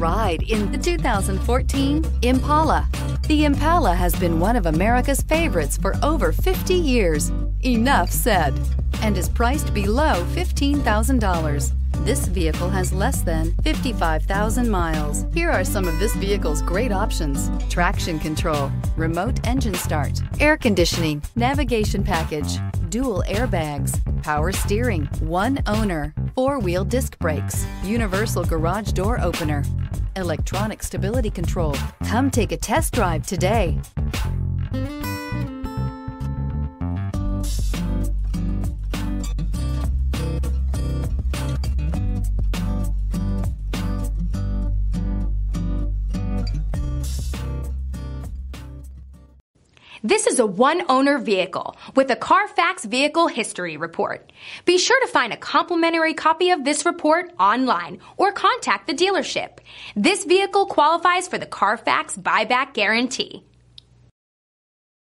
ride in the 2014 Impala. The Impala has been one of America's favorites for over 50 years. Enough said. And is priced below $15,000. This vehicle has less than 55,000 miles. Here are some of this vehicle's great options: traction control, remote engine start, air conditioning, navigation package, dual airbags, power steering, one owner, four-wheel disc brakes, universal garage door opener, electronic stability control. Come take a test drive today. This is a one-owner vehicle with a Carfax Vehicle History Report. Be sure to find a complimentary copy of this report online or contact the dealership. This vehicle qualifies for the Carfax Buyback Guarantee.